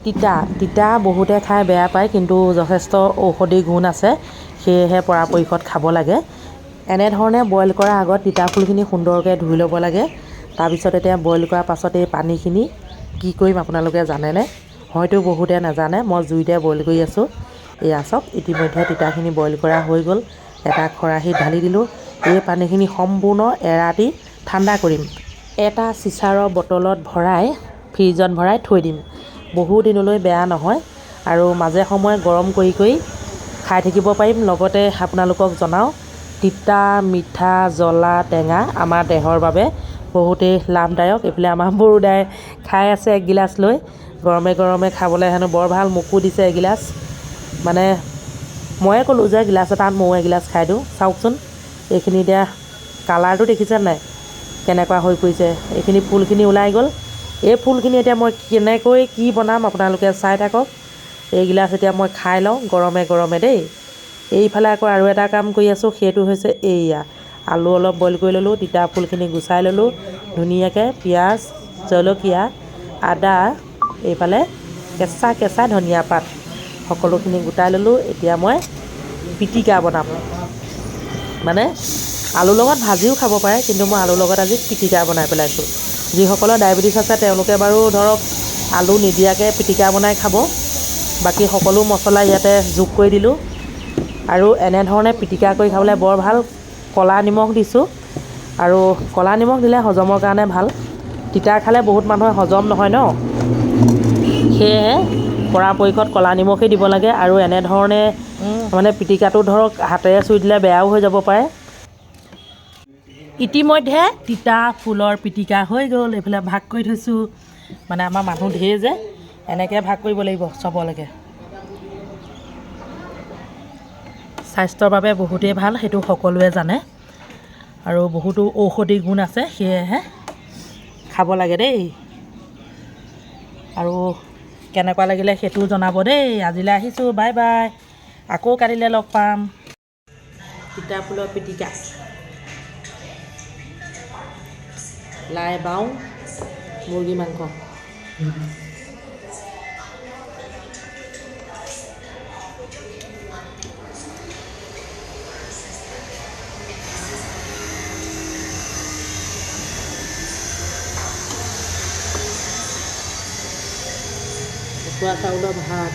তিতা তিতা বহুতে খাই বেয়া পায়, কিন্তু যথেষ্ট ঔষধি গুণ আছে, সেয়েহে পৰাপক্ষত খাব লাগে। এনেধৰণে বইল কৰাৰ আগত তিতা ফুলখিনি সুন্দৰকৈ ধুই ল'ব লাগে। তাৰপিছত এতিয়া বইল কৰাৰ পাছত এই পানীখিনি কি কৰিম আপোনালোকে জানেনে? হয়তো বহুতে নাজানে, মই জুইতে বইল কৰি আছোঁ। এয়া চাওক, ইতিমধ্যে তিতাখিনি বইল কৰা হৈ গ'ল। এটা খৰাহীত ঢালি দিলোঁ। এই পানীখিনি সম্পূৰ্ণ এৰাতি ঠাণ্ডা কৰিম। এটা চিচাৰৰ বটলত ভৰাই ফ্ৰিজত ভৰাই থৈ দিম। বহু দিনলৈ বেয়া নহয় আৰু মাজে সময়ে গৰম কৰি খাই থাকিব পাৰিম। লগতে আপোনালোকক জনাওঁ, তিতা, মিঠা, জ্বলা, টেঙা আমাৰ দেহৰ বাবে বহুতেই লাভদায়ক। এইফালে আমাৰ বৰুদাই খাই আছে এগিলাচ লৈ, গৰমে গৰমে খাবলৈ হেনো বৰ ভাল। মোকো দিছে এগিলাচ, মানে ময়ে ক'লোঁ যে গিলাচ এটাত ময়ো এগিলাচ খাই দিওঁ। চাওকচোন, এইখিনি এতিয়া কালাৰটো দেখিছে নাই কেনেকুৱা হৈ পৰিছে? এইখিনি ফুলখিনি ওলাই গ'ল। এই ফুলখিনি এতিয়া মই কেনেকৈ কি বনাম আপোনালোকে চাই থাকক। এইগিলাচ এতিয়া মই খাই লওঁ গৰমে গৰমে দেই। এইফালে আকৌ আৰু এটা কাম কৰি আছোঁ, সেইটো হৈছে এইয়া আলু অলপ বইল কৰি ল'লোঁ, তিতা ফুলখিনি গুচাই ল'লোঁ ধুনীয়াকৈ। পিঁয়াজ, জলকীয়া, আদা, এইফালে কেঁচা কেঁচা ধনিয়া পাত সকলোখিনি গোটাই ল'লোঁ। এতিয়া মই পিটিকা বনাম, মানে আলুৰ লগত ভাজিও খাব পাৰে, কিন্তু মই আলুৰ লগত আজি পিটিকা বনাই পেলাইছোঁ। যিসকলৰ ডায়েবেটিছ আছে তেওঁলোকে বাৰু ধৰক আলু নিদিয়াকৈ পিটিকা বনাই খাব। বাকী সকলো মছলা ইয়াতে যোগ কৰি দিলোঁ আৰু এনেধৰণে পিটিকা কৰি খাবলৈ বৰ ভাল। ক'লা নিমখ দিছোঁ, আৰু ক'লা নিমখ দিলে হজমৰ কাৰণে ভাল। তিতা খালে বহুত মানুহৰ হজম নহয় ন, সেয়েহে পৰাপক্ষত ক'লা নিমখেই দিব লাগে। আৰু এনেধৰণে মানে পিটিকাটো ধৰক হাতেৰে চুই দিলে বেয়াও হৈ যাব পাৰে। ইতিমধ্যে তিতা ফুলৰ পিটিকা হৈ গ'ল। এইফালে ভাগ কৰি থৈছোঁ, মানে আমাৰ মানুহ ঢেৰ যে, এনেকৈ ভাগ কৰিব লাগিব চবলৈকে। স্বাস্থ্যৰ বাবে বহুতেই ভাল, সেইটো সকলোৱে জানে, আৰু বহুতো ঔষধি গুণ আছে, সেয়েহে খাব লাগে দেই। আৰু কেনেকুৱা লাগিলে সেইটোও জনাব দেই। আজিলৈ আহিছোঁ, বাই বাই। আকৌ কালিলৈ লগ পাম। তিতা ফুলৰ পিটিকা, লাই বাওঁ, মুৰ্গী মাংস। উখোৱা চাউলৰ ভাত।